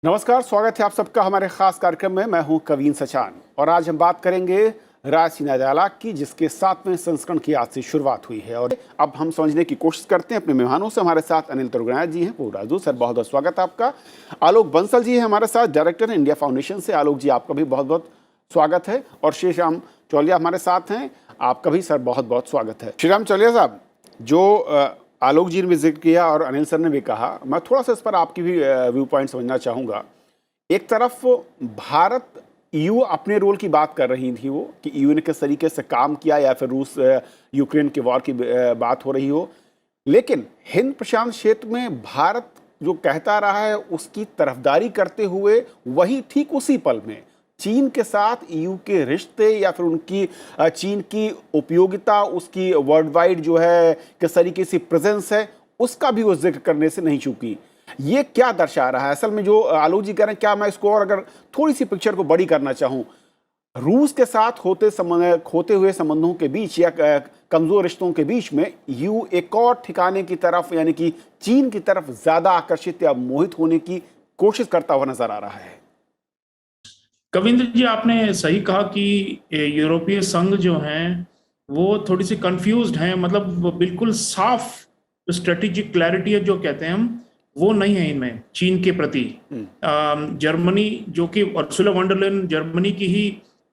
नमस्कार, स्वागत है आप सबका हमारे खास कार्यक्रम में। मैं हूं कवीन सचान और आज हम बात करेंगे रायसीना डायलॉग की, जिसके 7वें संस्करण की आज से शुरुआत हुई है। और अब हम समझने की कोशिश करते हैं अपने मेहमानों से। हमारे साथ अनिल तुर्गनाथ जी हैं, पूरा राजदूत सर, बहुत बहुत स्वागत है आपका। आलोक बंसल जी हैं हमारे साथ, डायरेक्टर हैं इंडिया फाउंडेशन से। आलोक जी, आपका भी बहुत बहुत स्वागत है। और श्रीराम चौलिया हमारे साथ हैं, आपका भी सर बहुत बहुत स्वागत है। श्रीराम चौलिया साहब, जो आलोक जी ने भी जिक्र किया और अनिल सर ने भी कहा, मैं थोड़ा सा इस पर आपकी भी व्यू पॉइंट समझना चाहूँगा। एक तरफ भारत ईयू अपने रोल की बात कर रही थी, वो कि ईयू ने किस तरीके से काम किया, या फिर रूस यूक्रेन के वॉर की बात हो रही हो, लेकिन हिंद प्रशांत क्षेत्र में भारत जो कहता रहा है उसकी तरफदारी करते हुए वही ठीक उसी पल में चीन के साथ ईयू के रिश्ते या फिर उनकी चीन की उपयोगिता, उसकी वर्ल्ड वाइड जो है किस तरीके से प्रेजेंस है, उसका भी वो जिक्र करने से नहीं चूकी। ये क्या दर्शा रहा है असल में जो आलोक जी कह रहे हैं? क्या मैं इसको और अगर थोड़ी सी पिक्चर को बड़ी करना चाहूं, रूस के साथ खोते हुए संबंधों के बीच या कमजोर रिश्तों के बीच में ईयू एक और ठिकाने की तरफ, यानी कि चीन की तरफ ज्यादा आकर्षित या मोहित होने की कोशिश करता हुआ नजर आ रहा है। कविंद्र जी, आपने सही कहा कि यूरोपीय संघ जो हैं वो थोड़ी सी कंफ्यूज्ड हैं। मतलब बिल्कुल साफ स्ट्रेटेजिक क्लैरिटी है जो कहते हैं हम, वो नहीं है इनमें चीन के प्रति। जर्मनी, जो कि अर्सुला वॉन डर लेyen जर्मनी की ही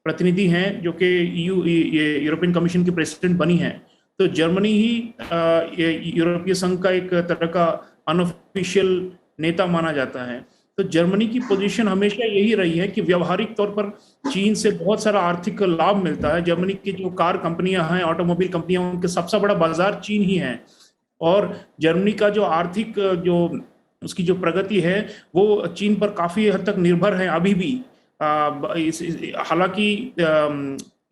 प्रतिनिधि हैं, जो कि यूरोपियन कमीशन की प्रेसिडेंट बनी हैं, तो जर्मनी ही यूरोपीय संघ का एक तरह का अनऑफिशियल नेता माना जाता है। तो जर्मनी की पोजीशन हमेशा यही रही है कि व्यवहारिक तौर पर चीन से बहुत सारा आर्थिक लाभ मिलता है। जर्मनी की जो कार कंपनियां हैं, ऑटोमोबाइल कंपनियां, उनके सबसे बड़ा बाजार चीन ही है। और जर्मनी का जो आर्थिक जो उसकी जो प्रगति है वो चीन पर काफी हद तक निर्भर है अभी भी। हालांकि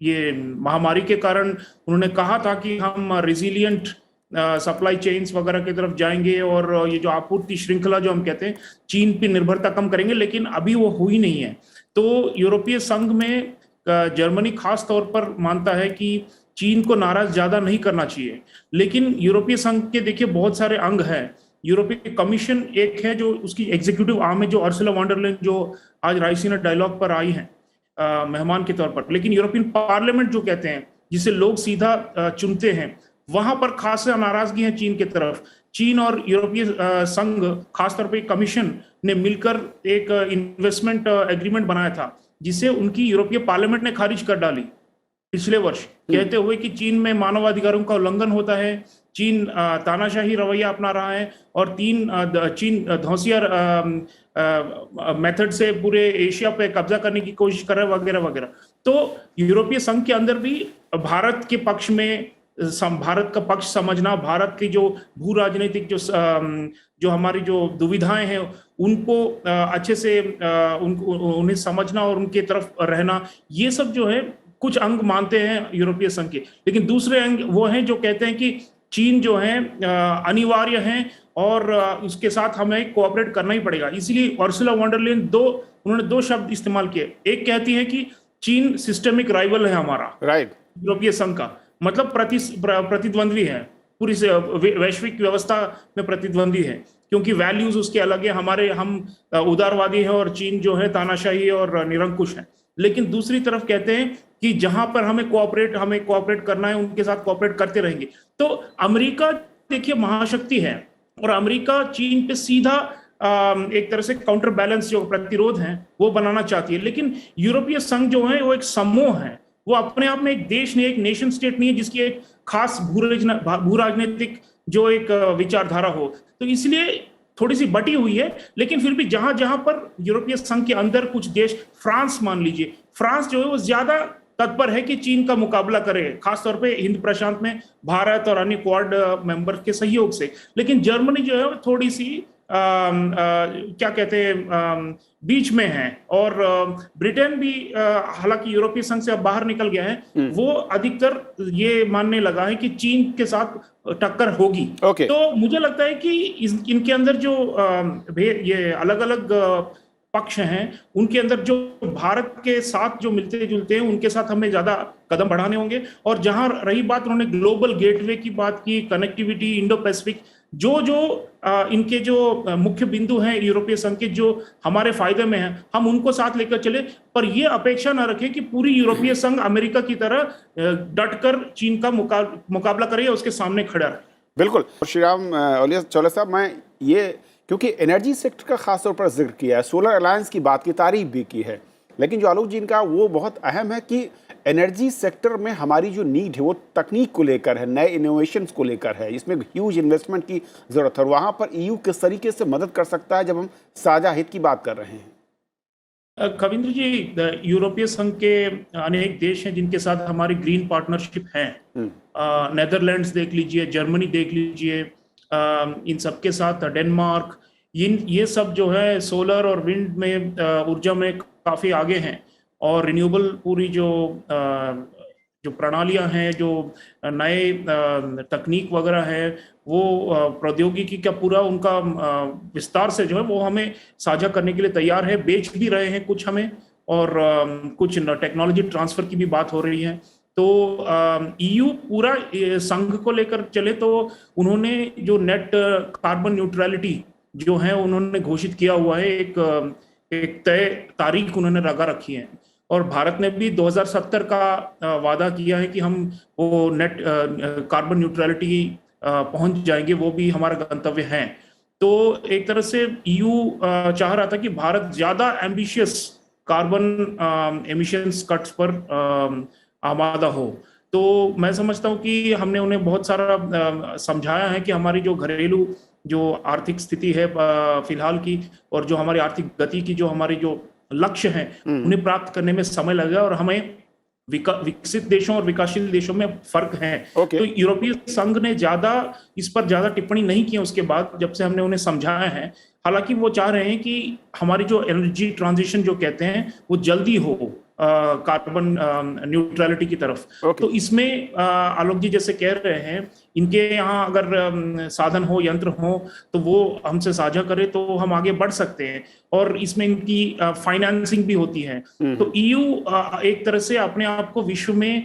ये महामारी के कारण उन्होंने कहा था कि हम रिजिलियंट सप्लाई चेन्स वगैरह की तरफ जाएंगे और ये जो आपूर्ति श्रृंखला जो हम कहते हैं, चीन पर निर्भरता कम करेंगे, लेकिन अभी वो हुई नहीं है। तो यूरोपीय संघ में जर्मनी खास तौर पर मानता है कि चीन को नाराज ज्यादा नहीं करना चाहिए। लेकिन यूरोपीय संघ के देखिए बहुत सारे अंग हैं। यूरोपीय कमीशन एक है जो उसकी एग्जीक्यूटिव आर्म है, जो अर्सुला वॉन डर लेyen जो आज रायसीना डायलॉग पर आई है मेहमान के तौर पर। लेकिन यूरोपियन पार्लियामेंट जो कहते हैं, जिसे लोग सीधा चुनते हैं, वहां पर खास नाराजगी है चीन की तरफ। चीन और यूरोपीय संघ, खासतौर पर कमीशन ने मिलकर एक इन्वेस्टमेंट एग्रीमेंट बनाया था, जिसे उनकी यूरोपीय पार्लियामेंट ने खारिज कर डाली पिछले वर्ष, कहते हुए कि चीन में मानवाधिकारों का उल्लंघन होता है, चीन तानाशाही रवैया अपना रहा है और चीन धौंसिया मेथड से पूरे एशिया पे कब्जा करने की कोशिश कर रहा है, वगैरह वगैरह। तो यूरोपीय संघ के अंदर भी भारत के पक्ष में, भारत का पक्ष समझना, भारत की जो भू राजनीतिक जो हमारी जो दुविधाएं हैं उनको अच्छे से उन्हें समझना और उनके तरफ रहना, ये सब जो है कुछ अंग मानते हैं यूरोपीय संघ के। लेकिन दूसरे अंग वो हैं जो कहते हैं कि चीन जो है अनिवार्य है और उसके साथ हमें कोऑपरेट करना ही पड़ेगा। इसीलिए अर्सुला वॉन डर लेyen उन्होंने दो शब्द इस्तेमाल किए। एक कहती है कि चीन सिस्टेमिक राइवल है हमारा, राइट, यूरोपीय संघ का, मतलब प्रतिद्वंद्वी है, पूरी वैश्विक व्यवस्था में प्रतिद्वंदी है, क्योंकि वैल्यूज उसके अलग है। हम उदारवादी हैं और चीन जो है तानाशाही और निरंकुश है। लेकिन दूसरी तरफ कहते हैं कि जहां पर हमें कोऑपरेट करना है, उनके साथ कोऑपरेट करते रहेंगे। तो अमेरिका देखिए महाशक्ति है और अमेरिका चीन पे सीधा एक तरह से काउंटर बैलेंस, जो प्रतिरोध है, वो बनाना चाहती है। लेकिन यूरोपीय संघ जो है वो एक समूह है, वो अपने आप में एक देश नहीं, एक नेशन स्टेट नहीं है जिसकी एक खास भू राजनीतिक जो एक विचारधारा हो। तो इसलिए थोड़ी सी बटी हुई है। लेकिन फिर भी जहां जहां पर यूरोपीय संघ के अंदर कुछ देश, फ्रांस मान लीजिए, फ्रांस जो है वो ज्यादा तत्पर है कि चीन का मुकाबला करे, खासतौर पे हिंद प्रशांत में भारत और अन्य क्वाड मेंबर के सहयोग से। लेकिन जर्मनी जो है थोड़ी सी क्या कहते हैं, बीच में है। और ब्रिटेन भी हालांकि यूरोपीय संघ से अब बाहर निकल गया है, वो अधिकतर ये मानने लगा है कि चीन के साथ टक्कर होगी। तो मुझे लगता है कि इनके अंदर जो ये अलग अलग पक्ष हैं, उनके अंदर जो भारत के साथ जो मिलते जुलते हैं, उनके साथ हमें ज्यादा कदम बढ़ाने होंगे। और जहां रही बात, उन्होंने ग्लोबल गेटवे की बात की, कनेक्टिविटी, इंडो पैसिफिक, जो जो इनके जो मुख्य बिंदु हैं यूरोपीय संघ के, जो हमारे फायदे में हैं, हम उनको साथ लेकर चले, पर ये अपेक्षा न रखें कि पूरी यूरोपीय संघ अमेरिका की तरह डटकर चीन का मुकाबला करे या उसके सामने खड़ा रहे। बिल्कुल। श्री राम ओलिया चौले साहब, मैं ये क्योंकि एनर्जी सेक्टर का खासतौर पर जिक्र किया है, सोलर अलायंस की बात की, तारीफ भी की है, लेकिन जो आलोक जी इनका वो बहुत अहम है कि एनर्जी सेक्टर में हमारी जो नीड है वो तकनीक को लेकर है, नए इनोवेशंस को लेकर है, इसमें ह्यूज इन्वेस्टमेंट की जरूरत है। और वहाँ पर ईयू किस तरीके से मदद कर सकता है जब हम साझा हित की बात कर रहे हैं? कविंद्र जी, यूरोपीय संघ के अनेक देश हैं जिनके साथ हमारी ग्रीन पार्टनरशिप है। नेदरलैंड्स देख लीजिए, जर्मनी देख लीजिए, इन सब के साथ डेनमार्क, ये सब जो है सोलर और विंड में ऊर्जा में काफी आगे हैं। और रिन्यूएबल पूरी जो प्रणालियां हैं, जो नए तकनीक वगैरह है, वो प्रौद्योगिकी का पूरा उनका विस्तार से जो है वो हमें साझा करने के लिए तैयार है। बेच भी रहे हैं कुछ हमें, और कुछ टेक्नोलॉजी ट्रांसफर की भी बात हो रही है। तो ईयू पूरा संघ को लेकर चले तो उन्होंने जो नेट कार्बन न्यूट्रलिटी जो है उन्होंने घोषित किया हुआ है, एक तय तारीख उन्होंने लगा रखी है। और भारत ने भी 2070 का वादा किया है कि हम वो नेट कार्बन न्यूट्रलिटी पहुंच जाएंगे, वो भी हमारा गंतव्य है। तो एक तरह से ईयू चाह रहा था कि भारत ज्यादा एम्बिशियस कार्बन एमिशंस कट्स पर आमादा हो। तो मैं समझता हूं कि हमने उन्हें बहुत सारा समझाया है कि हमारी जो घरेलू जो आर्थिक स्थिति है फिलहाल की, और जो हमारी आर्थिक गति की जो हमारी जो लक्ष्य हैं उन्हें प्राप्त करने में समय लगेगा, और हमें विकसित देशों और विकासशील देशों में फर्क है। तो यूरोपीय संघ ने इस पर ज्यादा टिप्पणी नहीं की उसके बाद, जब से हमने उन्हें समझाया है। हालांकि वो चाह रहे हैं कि हमारी जो एनर्जी ट्रांजिशन जो कहते हैं वो जल्दी हो कार्बन न्यूट्रलिटी की तरफ। तो इसमें आलोक जी जैसे कह रहे हैं, इनके यहाँ अगर साधन हो, यंत्र हो, तो वो हमसे साझा करे तो हम आगे बढ़ सकते हैं, और इसमें इनकी फाइनेंसिंग भी होती है। तो ईयू एक तरह से अपने आप को विश्व में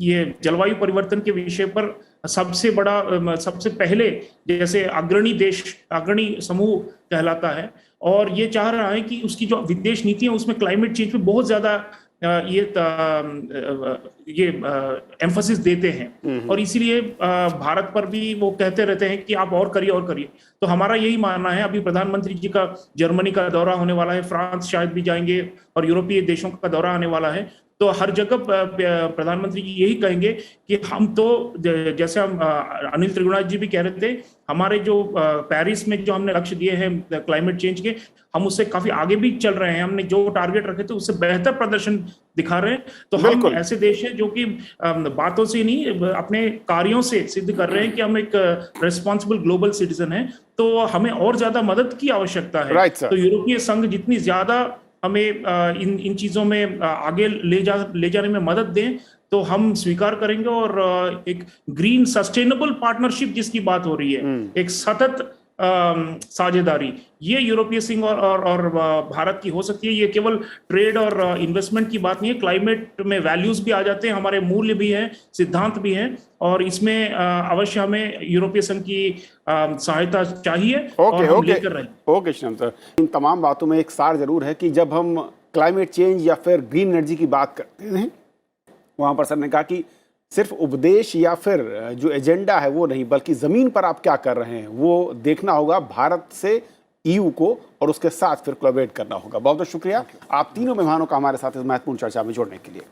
ये जलवायु परिवर्तन के विषय पर सबसे बड़ा, सबसे पहले जैसे अग्रणी समूह कहलाता है, और ये चाह रहा है कि उसकी जो विदेश नीति है उसमें क्लाइमेट चेंज पे बहुत ज्यादा ये एम्फोसिस देते हैं। और इसीलिए भारत पर भी वो कहते रहते हैं कि आप और करिए। तो हमारा यही मानना है, अभी प्रधानमंत्री जी का जर्मनी का दौरा होने वाला है, फ्रांस शायद भी जाएंगे, और यूरोपीय देशों का दौरा आने वाला है। तो हर जगह प्रधानमंत्री जी यही कहेंगे कि हम तो, जैसे हम अनिल त्रिगुणाथ जी भी कह रहे थे, हमारे जो पेरिस में जो हमने लक्ष्य दिए हैं क्लाइमेट चेंज के, हम उससे काफी आगे भी चल रहे हैं। हमने जो टारगेट रखे थे उससे बेहतर प्रदर्शन दिखा रहे हैं। तो हम ऐसे देश हैं जो कि बातों से नहीं, अपने कार्यों से सिद्ध कर रहे हैं कि हम एक रिस्पॉन्सिबल ग्लोबल सिटीजन हैं। तो हमें और ज्यादा मदद की आवश्यकता है। तो यूरोपीय संघ जितनी ज्यादा हमें इन चीजों में आगे ले जाने में मदद दें तो हम स्वीकार करेंगे। और एक ग्रीन सस्टेनेबल पार्टनरशिप जिसकी बात हो रही है, एक सतत साझेदारी, ये यूरोपीय संघ और भारत की हो सकती है। ये केवल ट्रेड और इन्वेस्टमेंट की बात नहीं है, क्लाइमेट में वैल्यूज भी आ जाते हैं, हमारे मूल्य भी हैं, सिद्धांत भी हैं, और इसमें अवश्य हमें यूरोपीय संघ की सहायता चाहिए। और हम लेकर रहें। ओके श्याम सर, इन तमाम बातों में एक सार जरूर है कि जब हम क्लाइमेट चेंज या फिर ग्रीन एनर्जी की बात करते हैं, वहां पर सर ने कहा कि सिर्फ उपदेश या फिर जो एजेंडा है वो नहीं, बल्कि जमीन पर आप क्या कर रहे हैं वो देखना होगा भारत से ईयू को, और उसके साथ फिर कोलैबोरेट करना होगा। बहुत बहुत शुक्रिया आप तीनों मेहमानों का हमारे साथ इस महत्वपूर्ण चर्चा में जोड़ने के लिए।